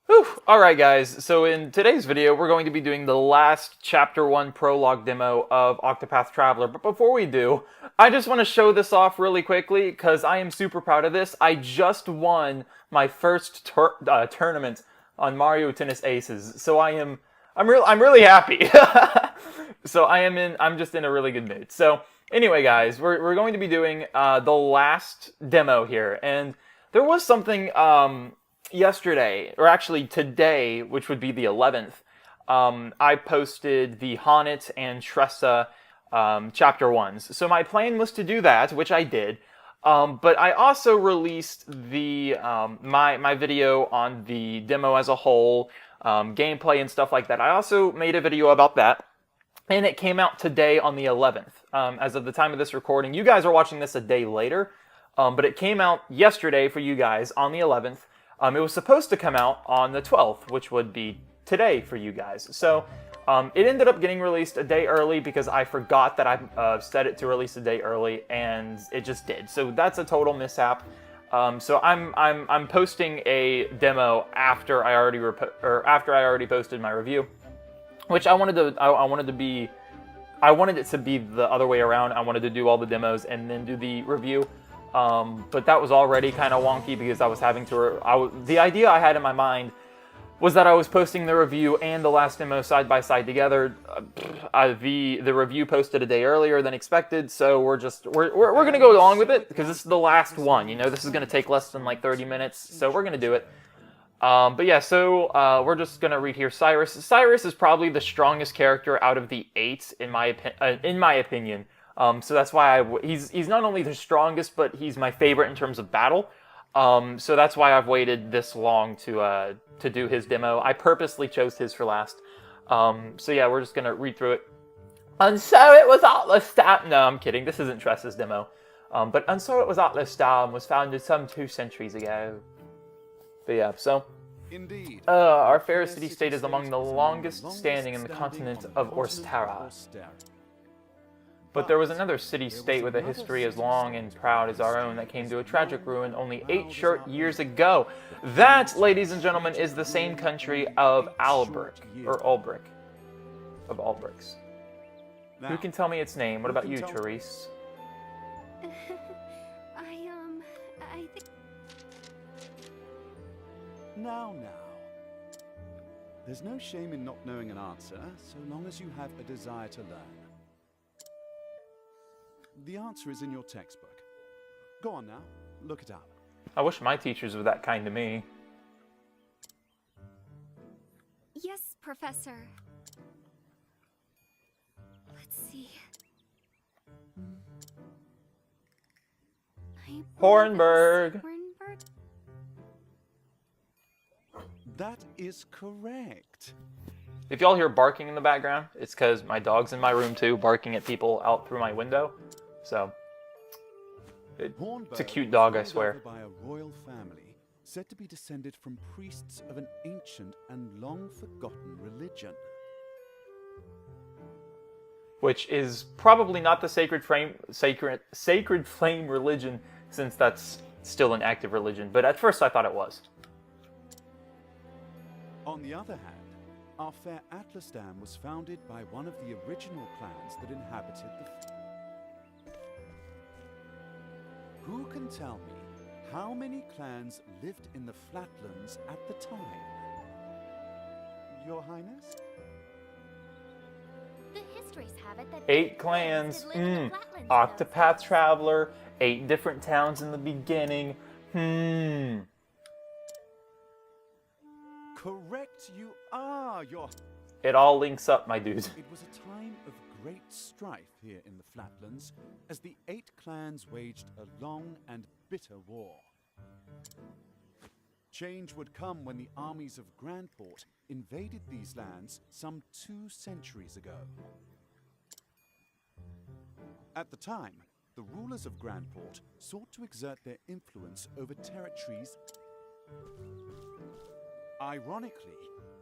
Whew. Alright guys, so in today's video we're going to be doing the last Chapter 1 Prologue Demo of Octopath Traveler, but before we do, I just want to show this off really quickly because I am super proud of this. I just won my first tournament on Mario Tennis Aces, so I'm really happy. So I'm just in a really good mood. So anyway guys, we're going to be doing the last demo here, and there was something yesterday, or actually today, which would be the 11th, I posted the Honnet and Tressa Chapter 1s. So my plan was to do that, which I did, but I also released the my video on the demo as a whole, gameplay and stuff like that. I also made a video about that, and it came out today on the 11th. As of the time of this recording, you guys are watching this a day later, but it came out yesterday for you guys on the 11th. It was supposed to come out on the 12th, which would be today for you guys. So it ended up getting released a day early because I forgot that I set it to release a day early, and it just did. So that's a total mishap. So I'm posting a demo after I already posted my review, which I wanted it to be the other way around. I wanted to do all the demos and then do the review. But that was already kind of wonky because I was having to... the idea I had in my mind was that I was posting the review and the last demo side by side together. The review posted a day earlier than expected, so we're gonna go along with it because this is the last one. You know, this is gonna take less than like 30 minutes, so we're gonna do it. But yeah, so we're just gonna read here. Cyrus. Cyrus is probably the strongest character out of the 8 in my opinion. So that's why he's not only the strongest, but he's my favorite in terms of battle. So that's why I've waited this long to do his demo. I purposely chose his for last. So yeah, we're just gonna read through it. And so it was Atlas Town. No, I'm kidding. This isn't Tressa's demo. But and so it was Atlas Town was founded some 2 centuries ago. But yeah, so. Indeed. Our fair city-state is among the longest standing in the continent of Orstara. But there was another city-state with a history as long and proud as our own that came to a tragic ruin only 8 short years ago. That, ladies and gentlemen, is the same country of Albric, or Ulbric, of Ulbrics. Who can tell me its name? What about you, Cyrus? I think... Now. There's no shame in not knowing an answer, so long as you have a desire to learn. The answer is in your textbook. Go on now, look it up. I wish my teachers were that kind to me. Yes, Professor. Let's see. Hornburg. Hornburg? That is correct. If y'all hear barking in the background, it's because my dog's in my room too, barking at people out through my window. So, it's a cute dog, I swear. By a royal family, said to be descended from priests of an ancient and long-forgotten religion. Which is probably not the Sacred Flame religion, since that's still an active religion. But at first I thought it was. On the other hand, our fair Atlasdam was founded by one of the original clans that inhabited the... Who can tell me how many clans lived in the Flatlands at the time? Your Highness? The histories have it that 8 clans. did live in the Flatlands, Octopath though. Traveler. 8 different towns in the beginning. Correct you are, your... It all links up, my dude. It was a time of great strife here in the Flatlands, as the 8 clans waged a long and bitter war. Change would come when the armies of Grandport invaded these lands some 2 centuries ago. At the time, the rulers of Grandport sought to exert their influence over territories. Ironically,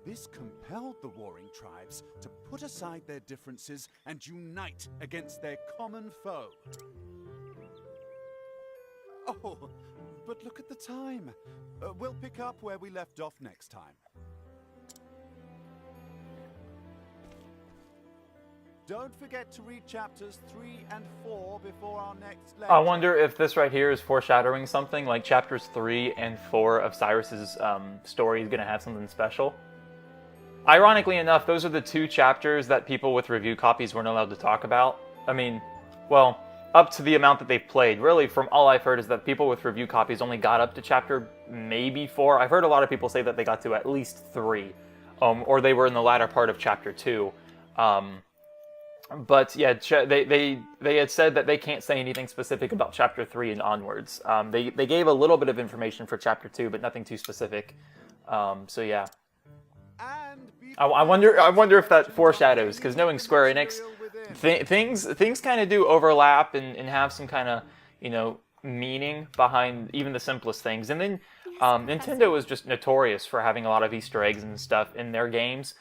this compelled the warring tribes to put aside their differences and unite against their common foe. Oh, but look at the time. We'll pick up where we left off next time. Don't forget to read chapters 3 and 4 before our next lecture. I wonder if this right here is foreshadowing something, like chapters 3 and 4 of Cyrus's story is going to have something special. Ironically enough, those are the 2 chapters that people with review copies weren't allowed to talk about. I mean, well, up to the amount that they've played. Really, from all I've heard is that people with review copies only got up to chapter maybe 4. I've heard a lot of people say that they got to at least 3, or they were in the latter part of chapter 2. But yeah, they had said that they can't say anything specific about chapter 3 and onwards. They gave a little bit of information for chapter 2, but nothing too specific. So yeah. I wonder if that foreshadows, because knowing Square Enix, things kind of do overlap and have some kind of, you know, meaning behind even the simplest things. And then Nintendo is just notorious for having a lot of Easter eggs and stuff in their games.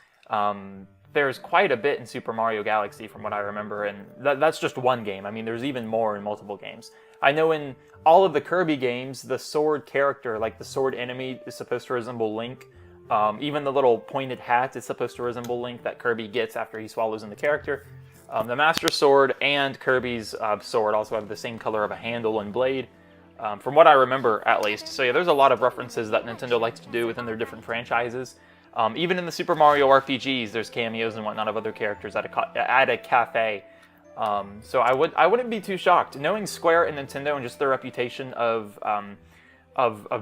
There's quite a bit in Super Mario Galaxy from what I remember, and that's just one game. I mean, there's even more in multiple games. I know in all of the Kirby games, the sword character, like the sword enemy, is supposed to resemble Link. Even the little pointed hat is supposed to resemble Link that Kirby gets after he swallows in the character. The Master Sword and Kirby's sword also have the same color of a handle and blade, from what I remember at least. So yeah, there's a lot of references that Nintendo likes to do within their different franchises. Even in the Super Mario RPGs, there's cameos and whatnot of other characters at a cafe. So I wouldn't be too shocked. Knowing Square and Nintendo and just their reputation of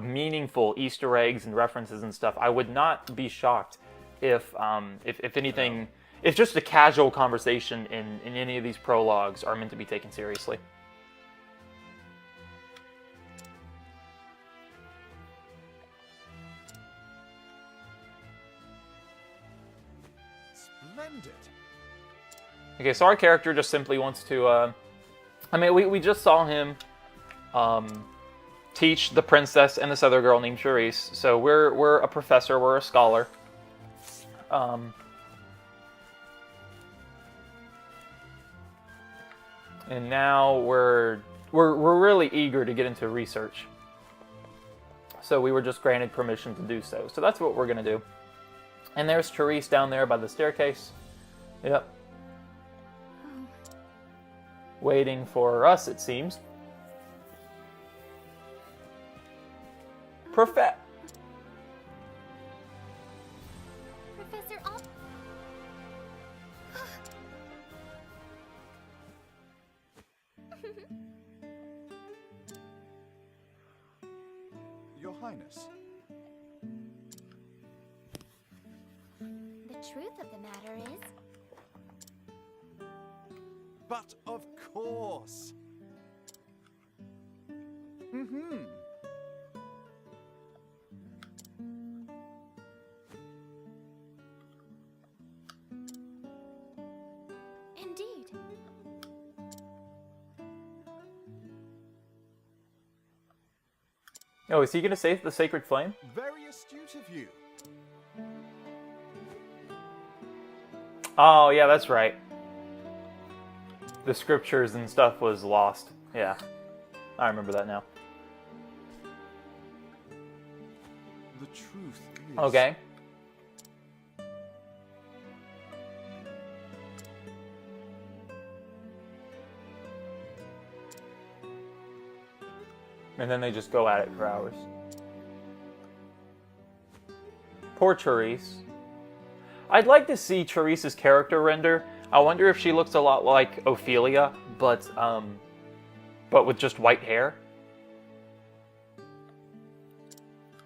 meaningful Easter eggs and references and stuff, I would not be shocked if anything, if just a casual conversation in any of these prologues are meant to be taken seriously. Splendid. Okay, so our character just simply wants to, I mean, we just saw him teach the princess and this other girl named Cyrus. So we're a professor, we're a scholar. And now we're really eager to get into research. So we were just granted permission to do so. So that's what we're gonna do. And there's Cyrus down there by the staircase. Yep. Waiting for us, it seems. Professor Your Highness. The truth of the matter is... But of course. Mm-hmm. Indeed. Oh, is he going to save the Sacred Flame? Very astute of you. Oh, yeah, that's right. The scriptures and stuff was lost. Yeah. I remember that now. The truth is... Okay. And then they just go at it for hours. Poor Cyrus. I'd like to see Cyrus's character render. I wonder if she looks a lot like Ophelia, but with just white hair. I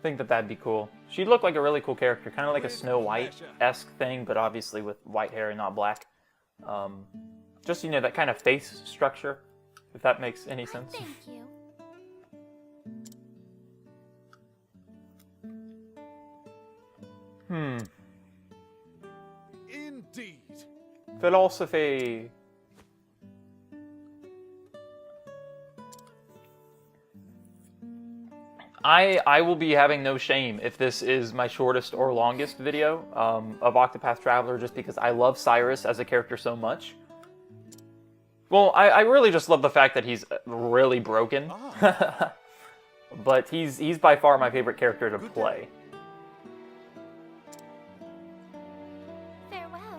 think that'd be cool. She'd look like a really cool character, kind of like a Snow White-esque thing, but obviously with white hair and not black. Just, you know, that kind of face structure, if that makes any sense. Thank you. Indeed. Philosophy. I will be having no shame if this is my shortest or longest video of Octopath Traveler, just because I love Cyrus as a character so much. Well, I really just love the fact that he's really broken. But he's by far my favorite character to play. Farewell.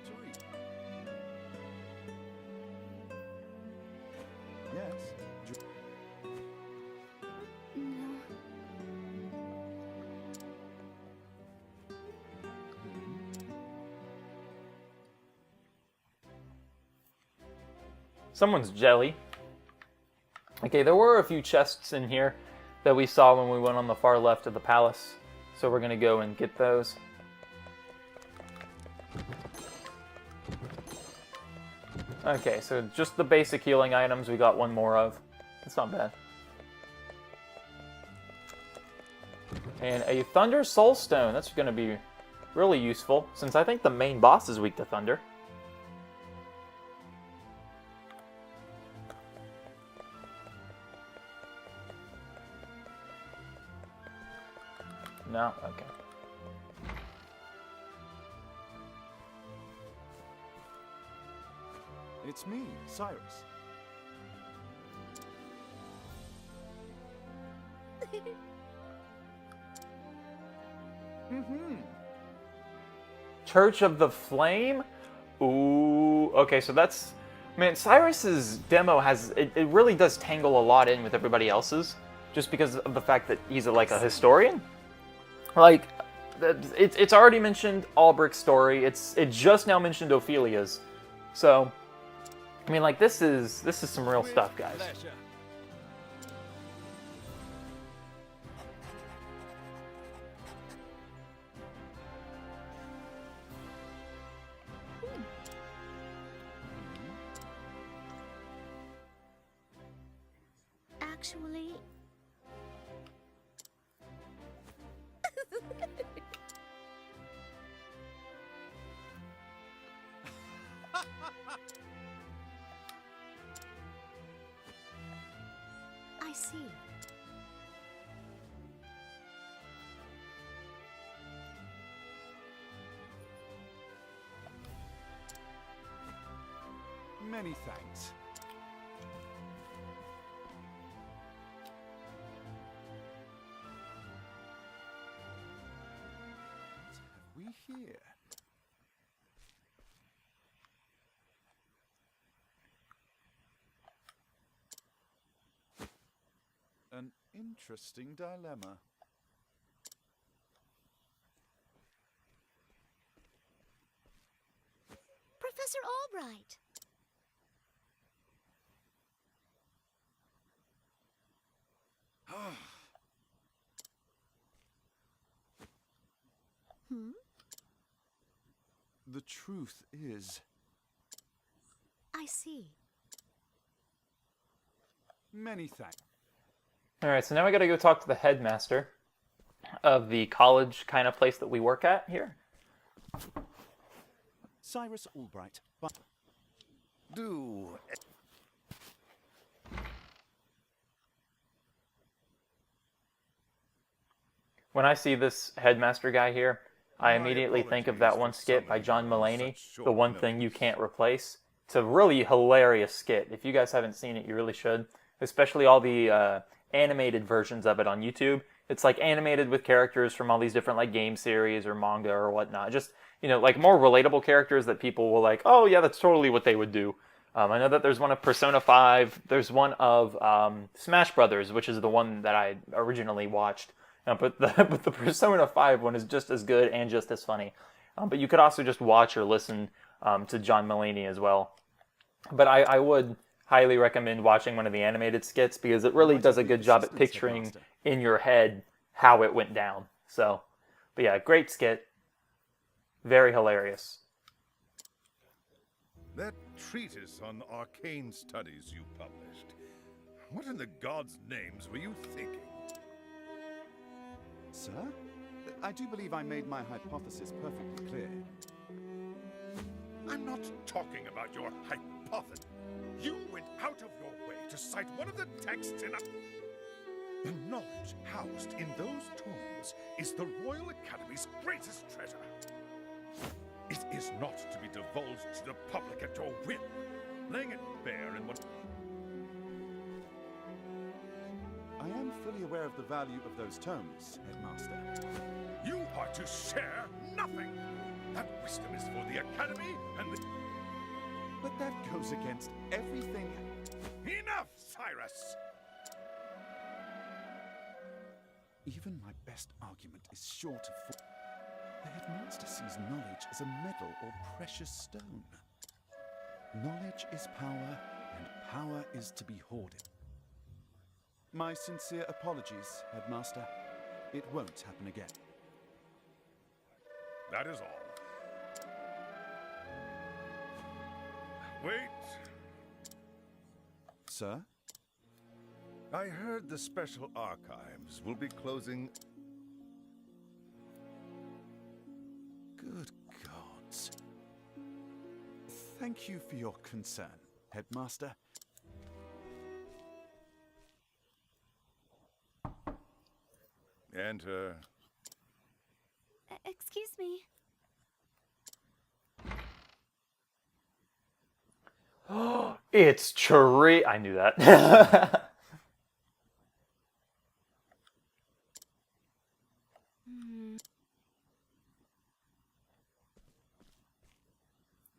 Tariq. Yes. No. Someone's jelly. Okay, there were a few chests in here that we saw when we went on the far left of the palace. So we're going to go and get those. Okay, so just the basic healing items we got one more of. It's not bad. And a Thunder Soul Stone. That's going to be really useful, since I think the main boss is weak to Thunder. No? Okay. It's me, Cyrus. Church of the Flame? Ooh, okay, so that's... Man, Cyrus's demo has... It really does tangle a lot in with everybody else's, just because of the fact that he's like a historian. Like, it's already mentioned Albric's story. It just now mentioned Ophelia's. So, I mean, like, this is some real stuff, guys. Actually... I see. Many thanks. What have we here? An interesting dilemma. Professor Albright. Hmm? The truth is... I see. Many thanks. Alright, so now we gotta go talk to the headmaster of the college kind of place that we work at here. Cyrus Albright. But do... When I see this headmaster guy here, I immediately think of that one skit by John Mulaney, The One Thing You Can't Replace. It's a really hilarious skit. If you guys haven't seen it, you really should. Especially all the animated versions of it on YouTube. It's like animated with characters from all these different like game series or manga or whatnot. Just, you know, like more relatable characters that people will like, oh yeah, that's totally what they would do. I know that there's one of Persona 5. There's one of Smash Brothers, which is the one that I originally watched. But the Persona 5 one is just as good and just as funny. But you could also just watch or listen to John Mulaney as well. But I would highly recommend watching one of the animated skits because it really does a good job at picturing in your head how it went down. So, but yeah, great skit. Very hilarious. That treatise on arcane studies you published. What in the gods' names were you thinking? Sir? I do believe I made my hypothesis perfectly clear. I'm not talking about your hypothesis. You went out of your way to cite one of the texts in a... The knowledge housed in those tomes is the Royal Academy's greatest treasure. It is not to be divulged to the public at your whim, laying it bare in what... I am fully aware of the value of those tomes, Headmaster. You are to share nothing. That wisdom is for the Academy But that goes against everything. Enough, Cyrus! Even my best argument is short of. The headmaster sees knowledge as a medal or precious stone. Knowledge is power, and power is to be hoarded. My sincere apologies, headmaster. It won't happen again. That is all. Wait. Sir? I heard the special archives will be closing. Good gods. Thank you for your concern, headmaster. Enter. Excuse me. It's Cyrus. I knew that.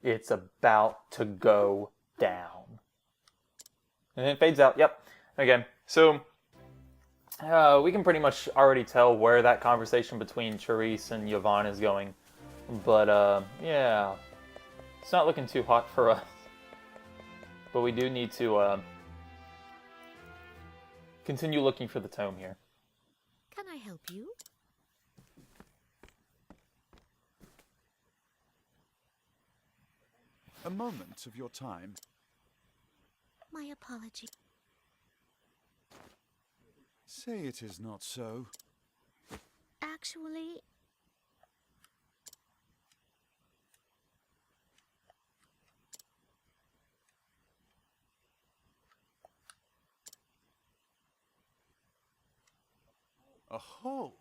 It's about to go down. And it fades out. Yep. Okay. So we can pretty much already tell where that conversation between Cyrus and Yvonne is going. But yeah, it's not looking too hot for us. But we do need to continue looking for the tome here. Can I help you? A moment of your time. My apology. Say it is not so. Actually, A hole.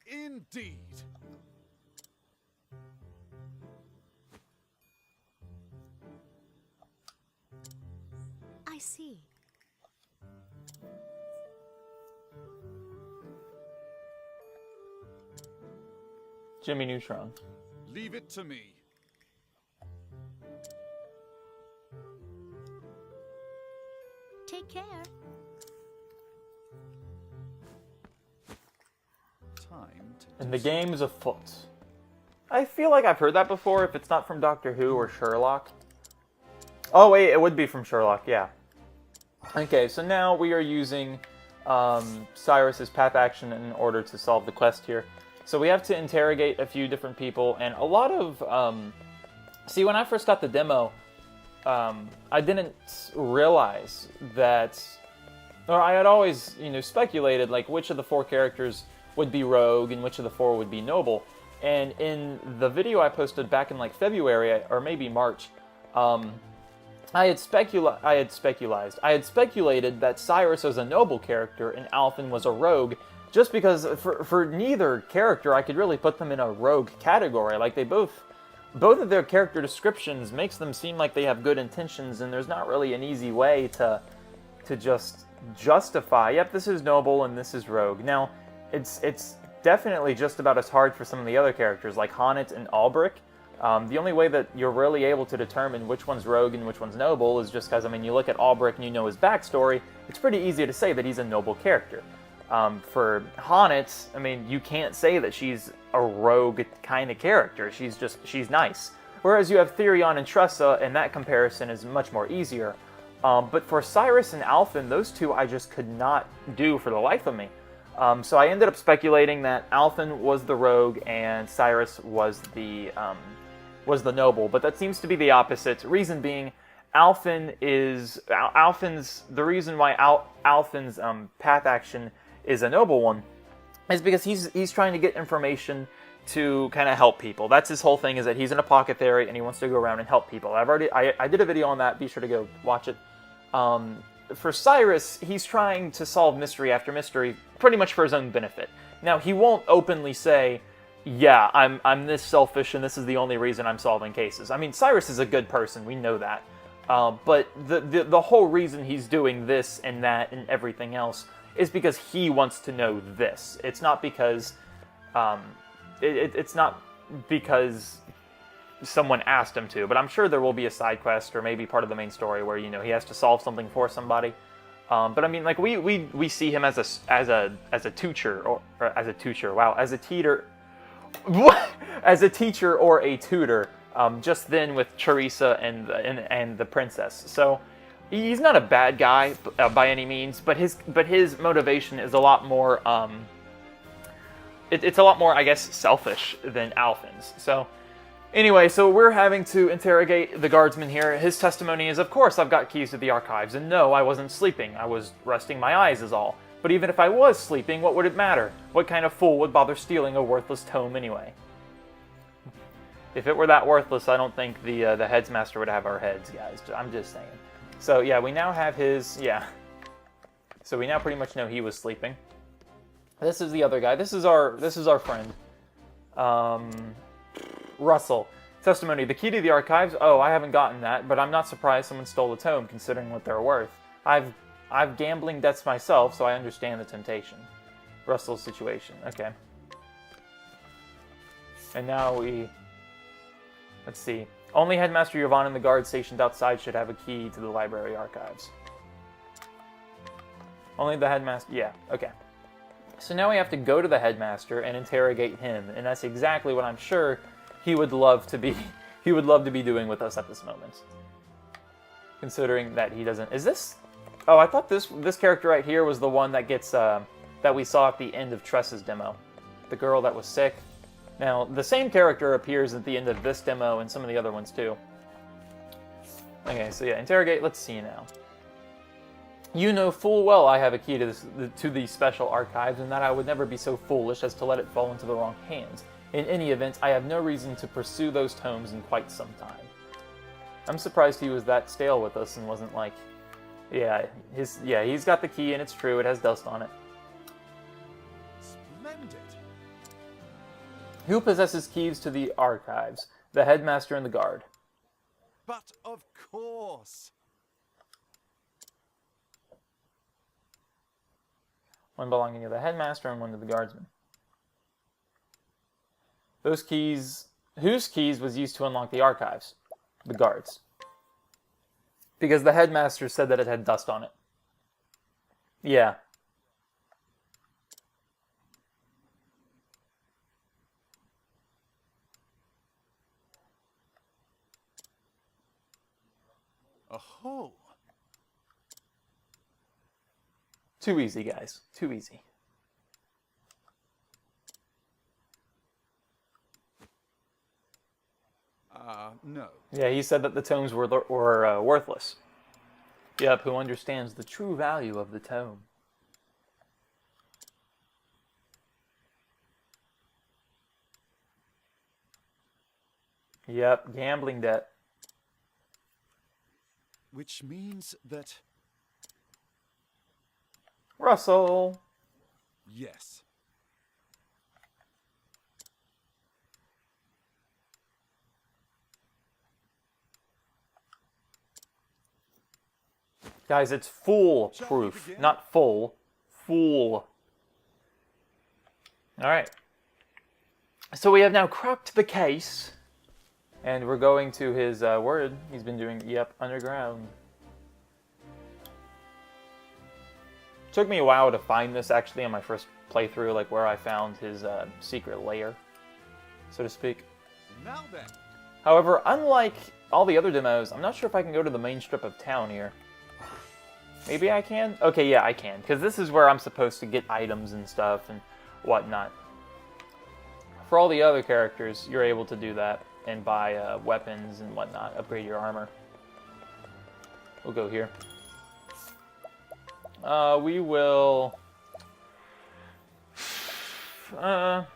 Indeed. I see. Jimmy Neutron. Leave it to me. Take care. Time to And the game is afoot. I feel like I've heard that before, if it's not from Doctor Who or Sherlock. Oh wait, it would be from Sherlock, yeah. Okay, so now we are using Cyrus's path action in order to solve the quest here. So we have to interrogate a few different people, and a lot of... see, when I first got the demo, I didn't realize that... Or I had always, speculated, like, which of the 4 characters would be rogue and which of the 4 would be noble. And in the video I posted back in, like, February, or maybe March, I had speculated that Cyrus was a noble character and Alphen was a rogue, just because for neither character I could really put them in a rogue category. Like, they both of their character descriptions makes them seem like they have good intentions, and there's not really an easy way to just justify, yep, this is noble and this is rogue. Now, it's definitely just about as hard for some of the other characters, like Honnet and Albrecht. The only way that you're really able to determine which one's rogue and which one's noble is just because, you look at Albrecht and you know his backstory, it's pretty easy to say that he's a noble character. For Honnet, you can't say that she's a rogue kind of character. She's nice. Whereas you have Therion and Tressa, and that comparison is much more easier. But for Cyrus and Alphen, those two I just could not do for the life of me. So I ended up speculating that Alphen was the rogue and Cyrus was the noble, but that seems to be the opposite. Reason being, the reason why Alphen's path action is a noble one is because he's trying to get information to kind of help people. That's his whole thing, is that he's an apothecary and he wants to go around and help people. I did a video on that. Be sure to go watch it. For Cyrus, he's trying to solve mystery after mystery pretty much for his own benefit. Now, he won't openly say, yeah, I'm this selfish and this is the only reason I'm solving cases. I mean, Cyrus is a good person, we know that. But the whole reason he's doing this and that and everything else is because he wants to know this. It's not because it's not because someone asked him to, but I'm sure there will be a side quest or maybe part of the main story where, you know, he has to solve something for somebody. But I mean, like we see him as a tutor or as a tutor. Wow, as a teeter, as a teacher or a tutor. Just then with Teresa and the princess. So he's not a bad guy by any means, but his motivation is a lot more it's a lot more, I guess, selfish than Alphen's. So anyway, so we're having to interrogate the guardsman here. His testimony is, of course, I've got keys to the archives, and no, I wasn't sleeping. I was resting my eyes is all. But even if I was sleeping, what would it matter? What kind of fool would bother stealing a worthless tome anyway? If it were that worthless, I don't think the headsmaster would have our heads, guys. I'm just saying. So yeah, we now have his, yeah. So we now pretty much know he was sleeping. This is the other guy. This is our friend. Russell. Testimony. The key to the archives? Oh, I haven't gotten that, but I'm not surprised someone stole the tome, considering what they're worth. I've gambling debts myself, so I understand the temptation. Russell's situation. Okay. And now we... Let's see. Only Headmaster Yvonne and the guards stationed outside should have a key to the library archives. Only the headmaster... Yeah, okay. So now we have to go to the headmaster and interrogate him, and that's exactly what I'm sure he would love to be... he would love to be doing with us at this moment. Considering that he doesn't... Is this... Oh, I thought this character right here was the one that gets... that we saw at the end of Tress's demo. The girl that was sick. Now, the same character appears at the end of this demo and some of the other ones too. Okay, so yeah, interrogate, let's see now. You know full well I have a key to these special archives and that I would never be so foolish as to let it fall into the wrong hands. In any event, I have no reason to pursue those tomes in quite some time. I'm surprised he was that stale with us and wasn't like, yeah, he's got the key and it's true, it has dust on it. Splendid. Who possesses keys to the archives? The headmaster and the guard. But of course. One belonging to the headmaster and one to the guardsman. Those keys... Whose keys was used to unlock the archives? The guards. Because the headmaster said that it had dust on it. Yeah. Oh. Too easy, guys. Too easy. No. Yeah, he said that the tomes were worthless. Yep, who understands the true value of the tome? Yep, gambling debt. Which means that... Russell! Yes. Guys, it's foolproof, not full. Fool. Alright. So we have now cracked the case. And we're going to his word. He's been doing, yep, underground. Took me a while to find this, actually, on my first playthrough, like where I found his secret lair, so to speak. Now then. However, unlike all the other demos, I'm not sure if I can go to the main strip of town here. Maybe I can? Okay, yeah, I can, because this is where I'm supposed to get items and stuff and whatnot. For all the other characters, you're able to do that and buy weapons and whatnot, upgrade your armor. We'll go here. We will... let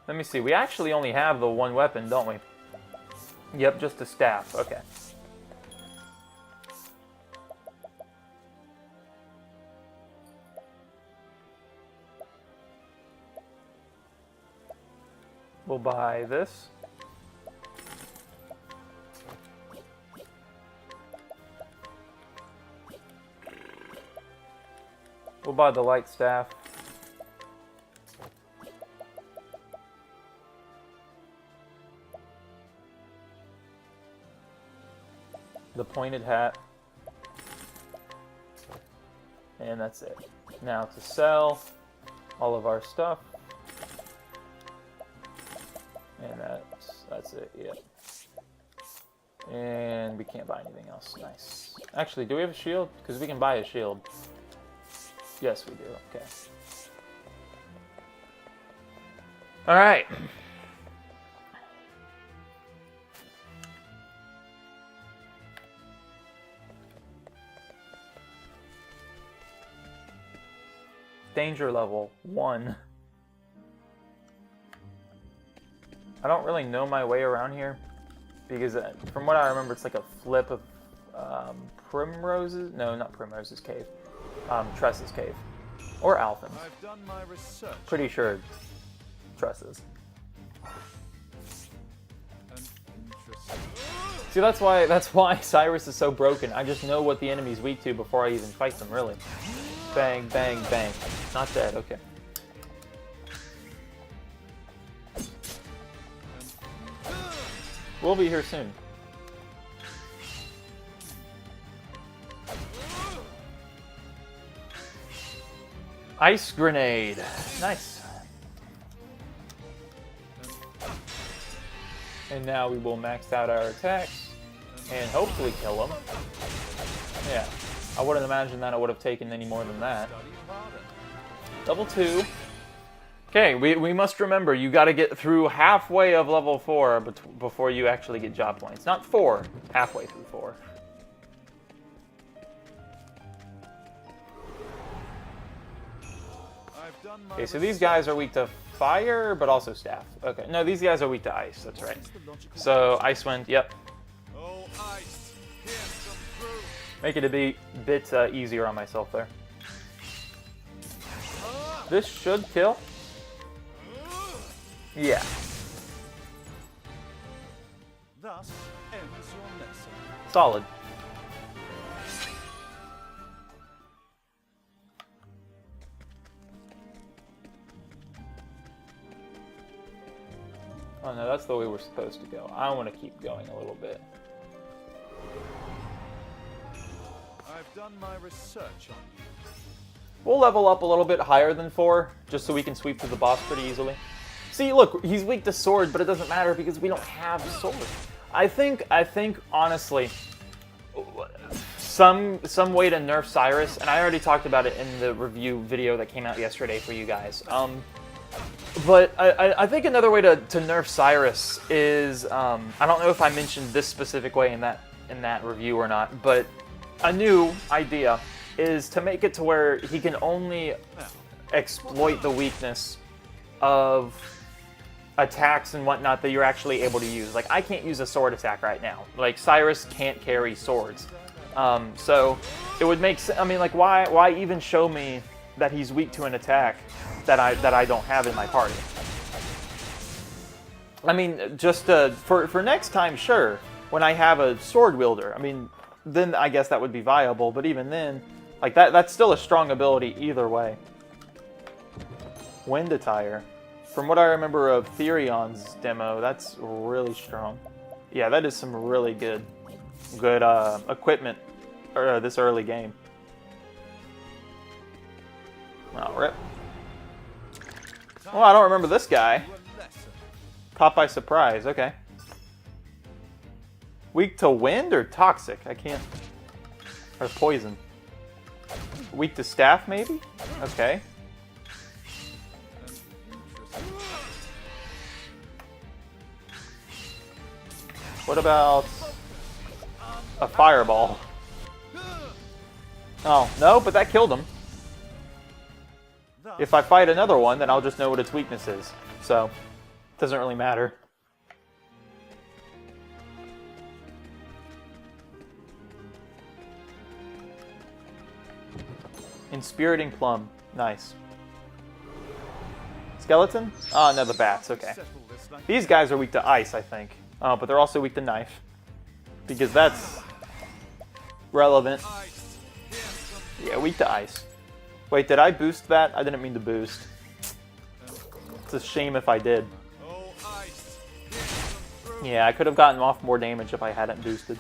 me see, we actually only have the one weapon, don't we? Yep, just a staff, okay. We'll buy this. We'll buy the light staff. The pointed hat. And that's it. Now to sell all of our stuff. And that's it, yeah. And we can't buy anything else. Nice. Actually, do we have a shield? Because we can buy a shield. Yes, we do. Okay. Alright. Danger level 1. I don't really know my way around here because from what I remember it's like a flip of Primrose's, no, not Primrose's cave, Tress's cave, or Alphen's. I've done my research. Pretty sure Tress's. See, that's why Cyrus is so broken. I just know what the enemy's weak to before I even fight them, really. Bang, bang, bang. Not dead, okay. We'll be here soon. Ice grenade. Nice. And now we will max out our attacks and hopefully kill them. Yeah. I wouldn't imagine that it would have taken any more than that. Level 2. Okay, we must remember, you got to get through halfway of level 4 before you actually get job points. Not 4, halfway through 4. Okay, so these guys are weak to fire, but also staff. Okay, no, these guys are weak to ice, that's right. So, Ice Wind, yep. Make it a bit easier on myself there. This should kill. Yeah. Thus ends your lesson. Solid. Oh no, that's the way we're supposed to go. I want to keep going a little bit. I've done my research on you. We'll level up a little bit higher than 4, just so we can sweep through the boss pretty easily. See, look, he's weak to sword, but it doesn't matter because we don't have sword. I think honestly, some way to nerf Cyrus, and I already talked about it in the review video that came out yesterday for you guys. But I think another way to nerf Cyrus is, I don't know if I mentioned this specific way in that review or not, but a new idea is to make it to where he can only exploit the weakness of attacks and whatnot that you're actually able to use. Like, I can't use a sword attack right now. Like, Cyrus can't carry swords. So it would make sense. I mean, like, why even show me that he's weak to an attack that I don't have in my party? I mean, just for next time, sure. When I have a sword wielder, I mean, then I guess that would be viable. But even then, like that's still a strong ability either way. Wind Attire. From what I remember of Therion's demo, that's really strong. Yeah, that is some really good equipment for this early game. Oh, rip. Well, I don't remember this guy. Caught by surprise, okay. Weak to wind or toxic? I can't. Or poison. Weak to staff, maybe? Okay. What about a fireball? Oh, no, but that killed him. If I fight another one, then I'll just know what its weakness is. So, it doesn't really matter. Inspiriting Plum. Nice. Skeleton? Oh, no, the bats. Okay. These guys are weak to ice, I think. Oh, but they're also weak to knife. Because that's relevant. Yeah, weak to ice. Wait, did I boost that? I didn't mean to boost. It's a shame if I did. Yeah, I could have gotten off more damage if I hadn't boosted.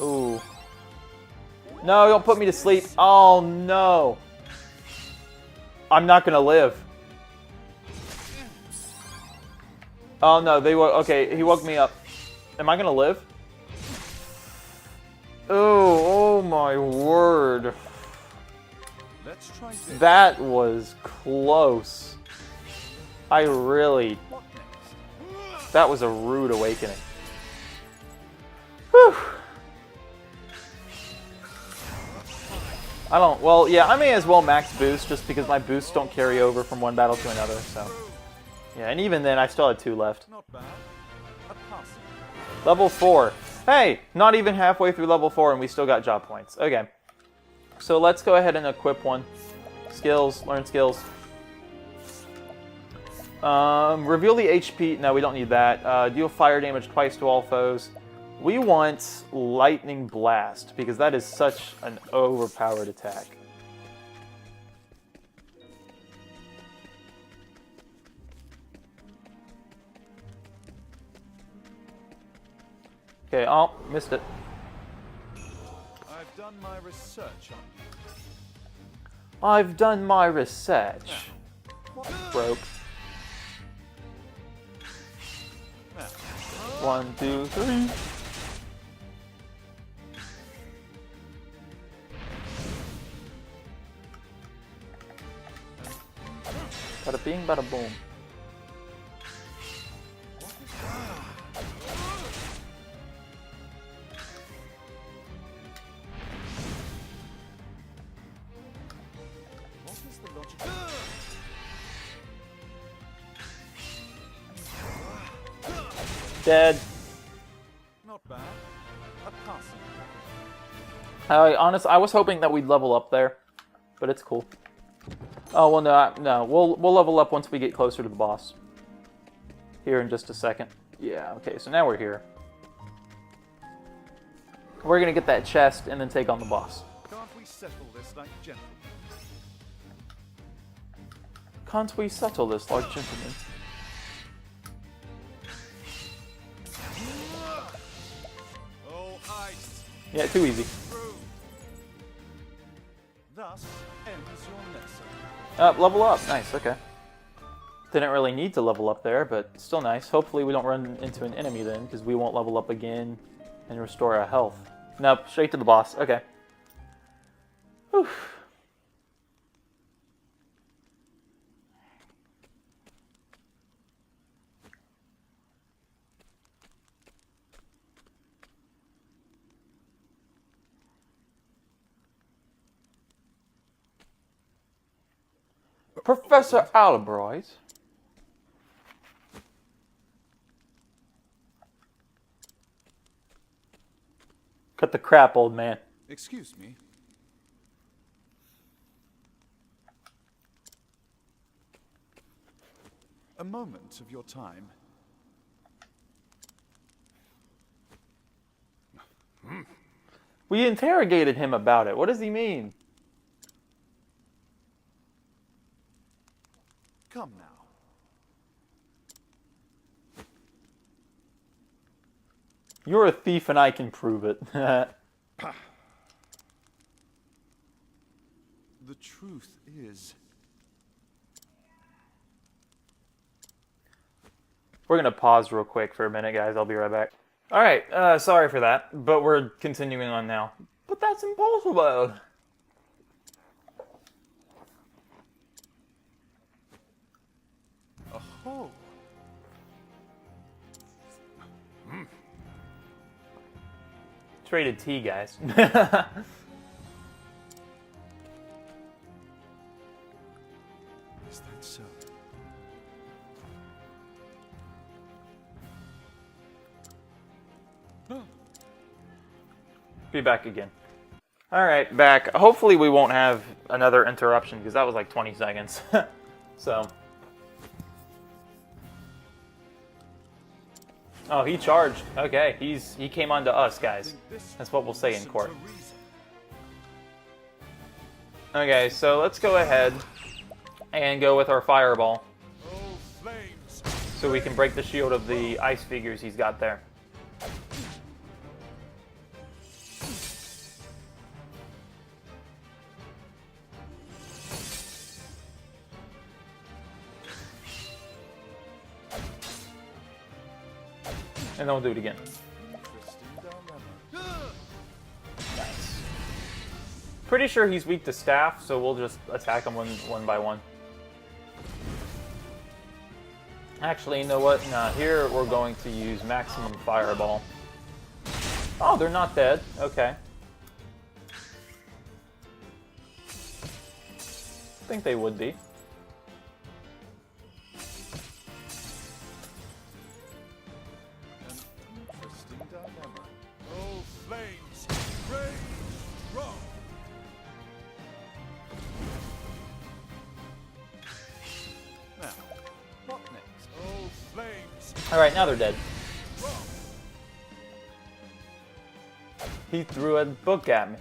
Ooh. No, don't put me to sleep. Oh, no. I'm not going to live. Oh, no. Okay, he woke me up. Am I going to live? Oh my word. Let's try this. That was close. That was a rude awakening. Whew. I may as well max boost just because my boosts don't carry over from one battle to another, so. Yeah, and even then, I still had 2 left. Not bad. A pass. Level 4. Hey, not even halfway through level 4 and we still got job points. Okay. So let's go ahead and equip one. Skills, learn skills. Reveal the HP. No, we don't need that. Deal fire damage twice to all foes. We want Lightning Blast because that is such an overpowered attack. Okay, oh, missed it. I've done my research on you. I've done my research. Broke. 1, 2, 3. Bada bing, bada boom. What is the logic? Dead. Not bad. A pass. I was hoping that we'd level up there, but it's cool. Oh well, no, we'll level up once we get closer to the boss. Here in just a second. Yeah. Okay. So now we're here. We're gonna get that chest and then take on the boss. Can't we settle this like gentlemen? Can't we settle this like gentlemen? Oh, ice. Yeah, too easy. Thus ends your lesson. Level up. Nice, okay. Didn't really need to level up there, but still nice. Hopefully we don't run into an enemy then, because we won't level up again and restore our health. Nope, straight to the boss. Okay. Whew. Professor Albright. Cut the crap, old man. Excuse me. A moment of your time. We interrogated him about it. What does he mean? Come now. You're a thief and I can prove it. The truth is... We're going to pause real quick for a minute, guys. I'll be right back. Alright, sorry for that, but we're continuing on now. But that's impossible. Oh. It's rated T, guys. Is that so? Be back again. Alright, back. Hopefully we won't have another interruption, because that was like 20 seconds. So... Oh, he charged. Okay, he came on to us, guys. That's what we'll say in court. Okay, so let's go ahead and go with our fireball, so we can break the shield of the ice figures he's got there. And then we'll do it again. Nice. Pretty sure he's weak to staff, so we'll just attack him one by one. Actually, you know what? Nah, here we're going to use maximum fireball. Oh, they're not dead. Okay. I think they would be. Alright, now they're dead. He threw a book at me.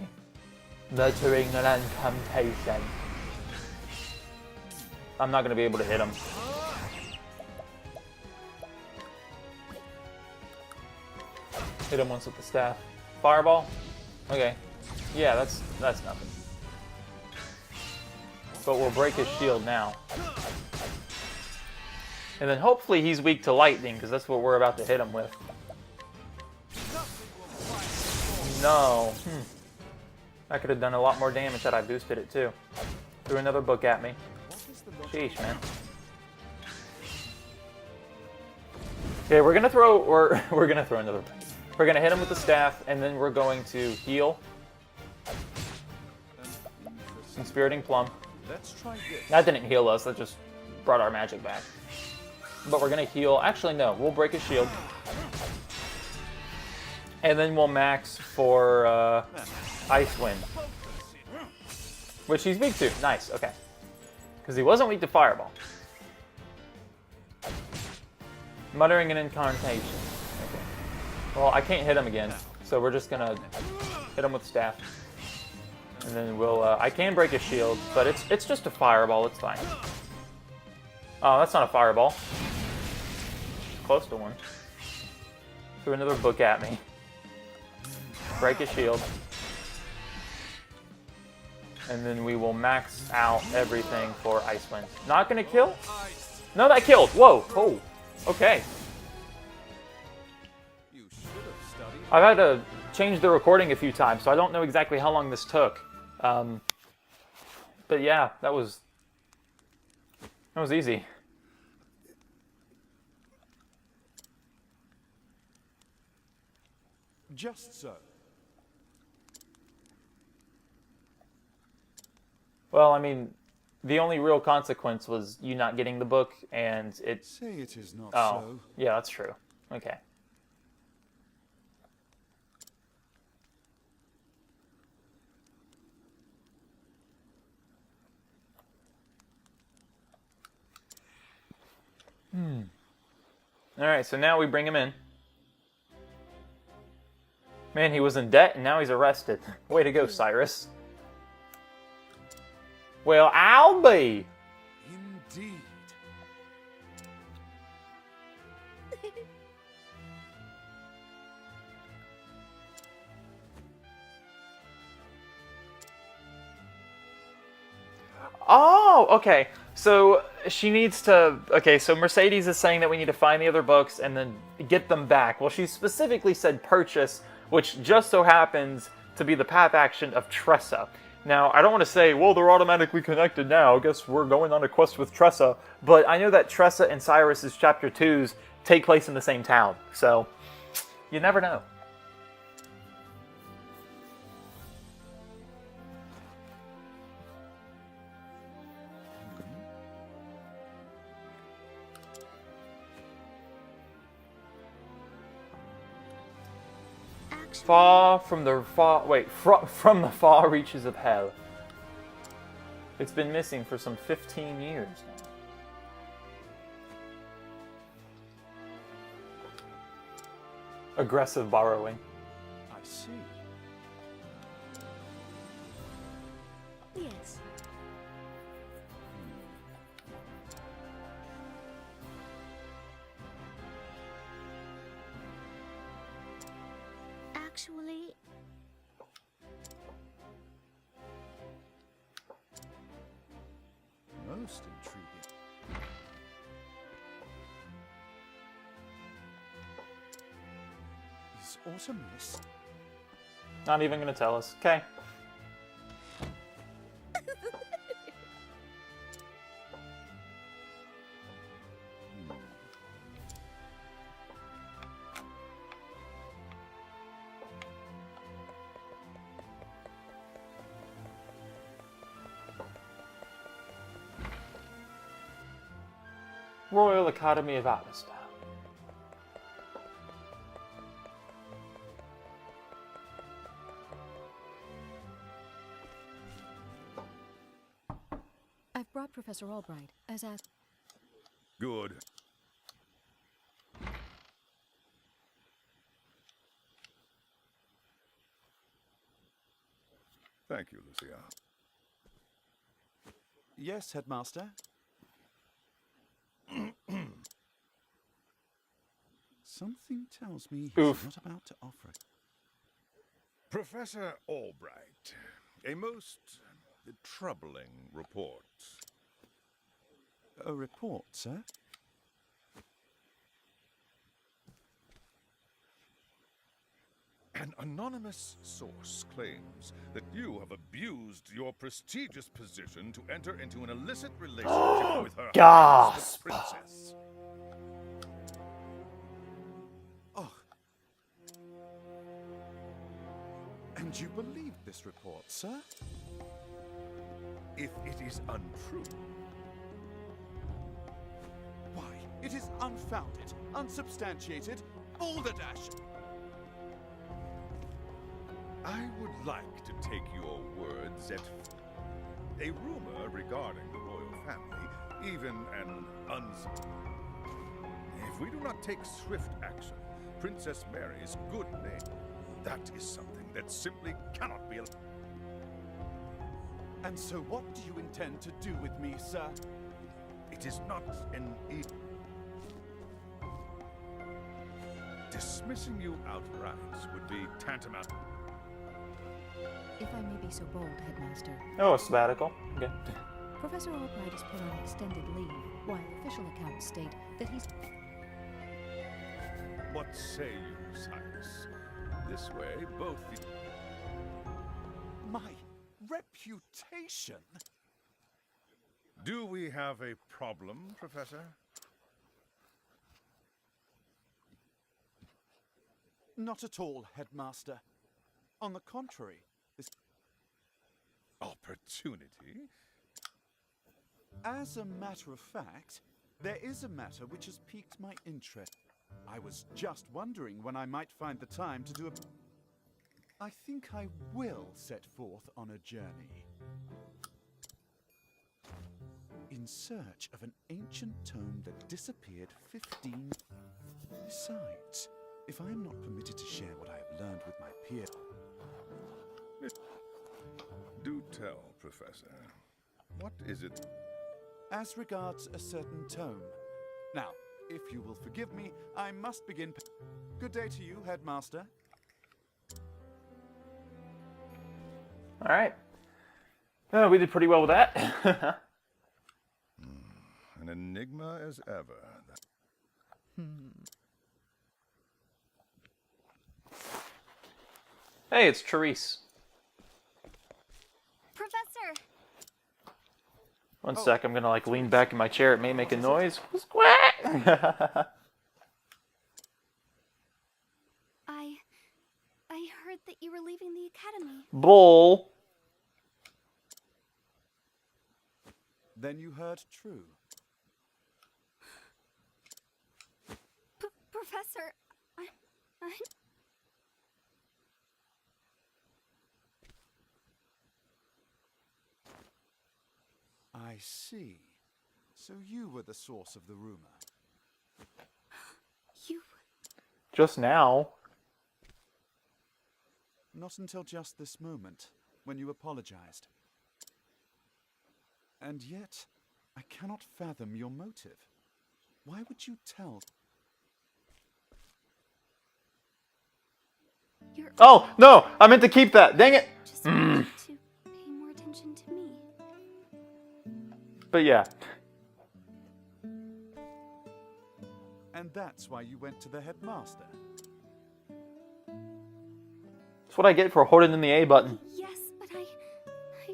Muttering an incantation. I'm not going to be able to hit him. Hit him once with the staff. Fireball? Okay. Yeah, that's nothing. But we'll break his shield now. And then hopefully he's weak to lightning, because that's what we're about to hit him with. No. I could have done a lot more damage had I boosted it too. Threw another book at me. Sheesh, man. Okay, we're gonna throw another book. We're gonna hit him with the staff, and then we're going to heal. Inspiriting Plum. That didn't heal us, that just brought our magic back. But we're going to heal. Actually, no. We'll break his shield. And then we'll max for Ice Wind. Which he's weak to. Nice. Okay. Because he wasn't weak to Fireball. Muttering an incantation. Okay. Well, I can't hit him again. So we're just going to hit him with staff. And then we'll... I can break his shield. But it's just a Fireball. It's fine. Oh, that's not a Fireball. Close to one. Threw another book at me. Break his shield. And then we will max out everything for Ice Wind. Not gonna kill? No, that killed! Whoa! Oh! Okay. I've had to change the recording a few times, so I don't know exactly how long this took. But yeah, that was easy. Just so. Well, I mean, the only real consequence was you not getting the book, and it... Say it is not oh, so. Yeah, that's true. Okay. Alright, so now we bring him in. Man, he was in debt, and now he's arrested. Way to go, Cyrus. Well, I'll be. Indeed. Oh, okay. So she needs to... Okay, so Mercedes is saying that we need to find the other books and then get them back. Well, she specifically said purchase, which just so happens to be the path action of Tressa. Now, I don't want to say, well, they're automatically connected now. I guess we're going on a quest with Tressa. But I know that Tressa and Cyrus's Chapter 2s take place in the same town. So, you never know. Far from the far... Wait, from the far reaches of hell. It's been missing for some 15 years now. aggressive borrowing. I see. Yes. Actually, Most intriguing. Is Autumnus? Not even gonna tell us. Okay. Royal Academy of Atmosphere. I've brought Professor Albright, as asked. Good. Thank you, Lucia. Yes, Headmaster. Something tells me he's Oof. not about to offer it. Professor Albright, a most troubling report. A report, sir? An anonymous source claims that you have abused your prestigious position to enter into an illicit relationship with her Highness Gasp. the princess. Oh. And you believe this report, sir? If it is untrue, Why, it is unfounded, unsubstantiated, balderdash. I would like to take your words at a rumor regarding the royal family, even an If we do not take swift action, Princess Mary's good name, that is something that simply cannot be allowed. And so what do you intend to do with me, sir? It is not an dismissing you outright would be tantamount. If I may be so bold, Headmaster. Oh, a sabbatical. Okay. Professor Albright is put on extended leave, while official accounts state that he's... What say you, Cyrus? This way, both the... My reputation? Do we have a problem, Professor? Not at all, Headmaster. On the contrary, this... Opportunity? As a matter of fact, there is a matter which has piqued my interest. I was just wondering when I might find the time to do a... I think I will set forth on a journey. In search of an ancient tome that disappeared 15... Besides, if I am not permitted to share what I have learned with my peers... Do tell, Professor. What is it? As regards a certain tome. Now, if you will forgive me, I must begin... Good day to you, Headmaster. All right. We did pretty well with that. An enigma as ever. Hey, it's Cyrus. Professor! One sec, I'm gonna like lean back in my chair. It may make a noise. Squawk! I heard that you were leaving the academy. Bull. Then you heard true. Professor, I... I see. So you were the source of the rumor. You... Just now. Not until just this moment, when you apologized. And yet, I cannot fathom your motive. Why would you tell? You're Oh, no! I meant to keep that! Dang it! just wanted to pay more attention to me. But yeah. And that's why you went to the headmaster. That's what I get for holding in the A button. Yes, but I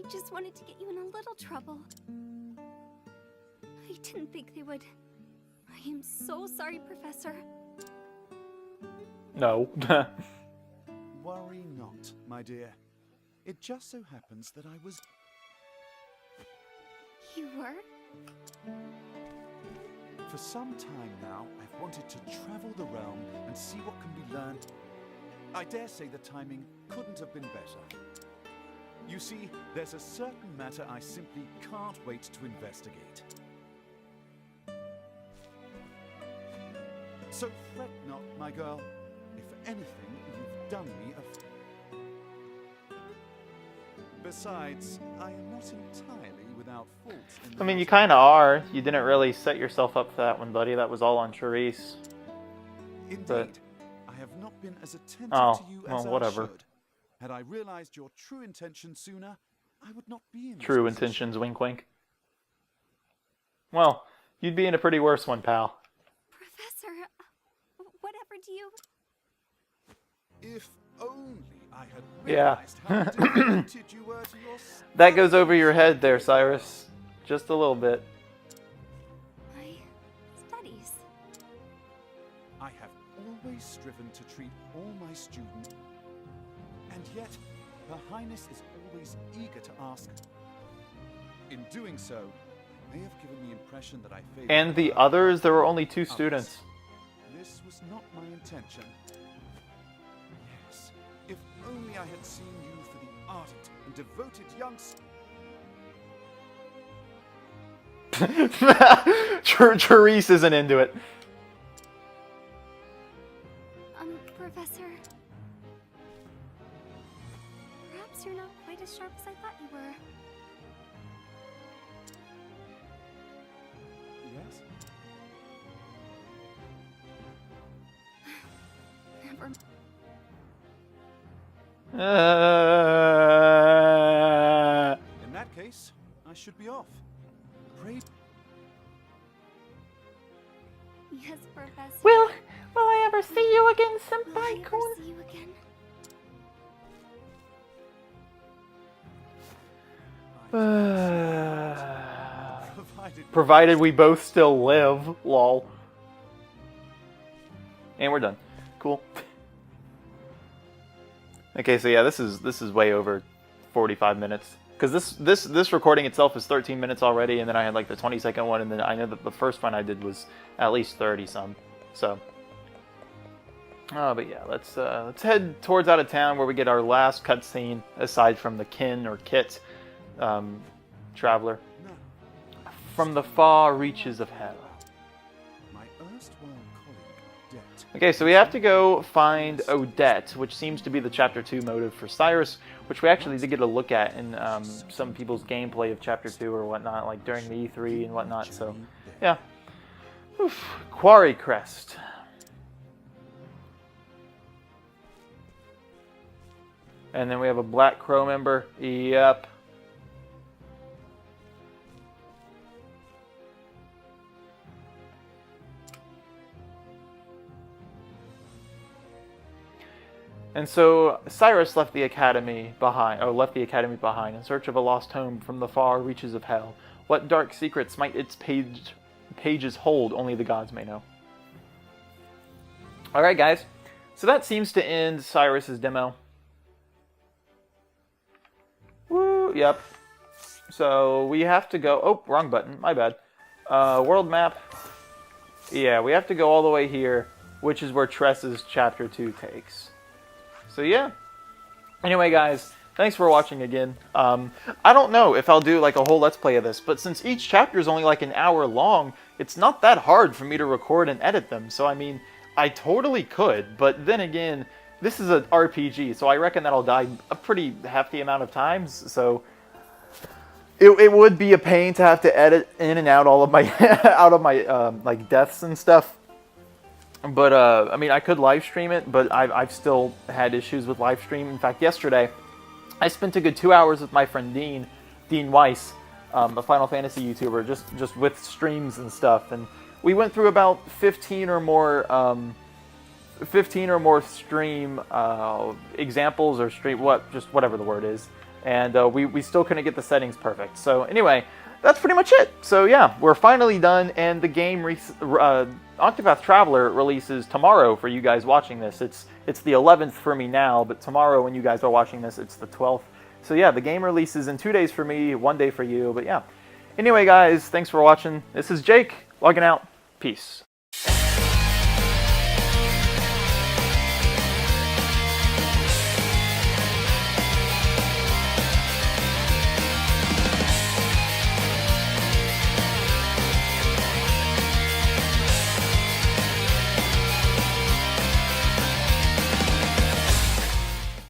just wanted to get you in a little trouble. I didn't think they would. I am so sorry, Professor. No. Worry not, my dear. It just so happens that I was... You were? For some time now, I've wanted to travel the realm and see what can be learned. I dare say the timing couldn't have been better. You see, there's a certain matter I simply can't wait to investigate. So fret not, my girl. If anything, you've done me a... Besides, I am not entirely without fault in the I mean, you matter. kind of are. You didn't really set yourself up for that one, buddy. That was all on Cyrus. Indeed, but- I have not been as attentive Oh, to you well, as whatever. I should. Had I realized your true intentions sooner, I would not be in this True position. intentions, wink wink. Well, you'd be in a pretty worse one, pal. Professor, whatever do you... If only I had Yeah. realized how devoted you were to your That goes over your head there, Cyrus. Just a little bit. My studies. I have always striven to treat all my students, and yet Her Highness is always eager to ask. In doing so, I may have given the impression that I favored And the her others, there were above only 2 others. students. This was not my intention. Yes, if only I had seen you for the ardent and devoted young... Cyrus isn't into it. Professor... Perhaps you're not quite as sharp as I thought you were. Yes? Never... In that case, I should be off. Pray... Yes, Professor. Will I ever see you again, Will I ever see you again? Provided we both still live, lol. And we're done. Cool. Okay, so yeah, this is way over 45 minutes. Because this recording itself is 13 minutes already, and then I had like the 20-second one, and then I know that the first one I did was at least 30-some. So, but yeah, let's head towards out of town where we get our last cutscene aside from the Kin or Kit traveler from the far reaches of hell. My erstwhile colleague, Odette. Okay, so we have to go find Odette, which seems to be the Chapter 2 motive for Cyrus, which we actually did get a look at in some people's gameplay of Chapter 2 or whatnot, like during the E3 and whatnot, so, yeah. Oof. Quarry Crest. And then we have a Black Crow member. Yep. And so Cyrus left the academy behind in search of a lost home from the far reaches of hell. What dark secrets might its pages hold? Only the gods may know. All right, guys. So that seems to end Cyrus's demo. Woo! Yep. So we have to go. Oh, wrong button. My bad. World map. Yeah, we have to go all the way here, which is where Tress's Chapter 2 takes. So yeah. Anyway, guys, thanks for watching again. I don't know if I'll do like a whole Let's Play of this, but since each chapter is only like an hour long, it's not that hard for me to record and edit them. So I mean, I totally could, but then again, this is an RPG, so I reckon that I'll die a pretty hefty amount of times. So it would be a pain to have to edit in and out all of my like deaths and stuff. But I mean, I could live stream it, but I've still had issues with live stream. In fact, yesterday I spent a good 2 hours with my friend Dean Weiss, a Final Fantasy YouTuber, just with streams and stuff, and we went through about 15 or more stream examples or stream whatever the word is, and we still couldn't get the settings perfect. So anyway, that's pretty much it. So yeah, we're finally done, and the game Octopath Traveler releases tomorrow for you guys watching this. It's the 11th for me now, but tomorrow when you guys are watching this, it's the 12th. So yeah, the game releases in 2 days for me, 1 day for you. But yeah. Anyway, guys, thanks for watching. This is Jake, logging out. Peace.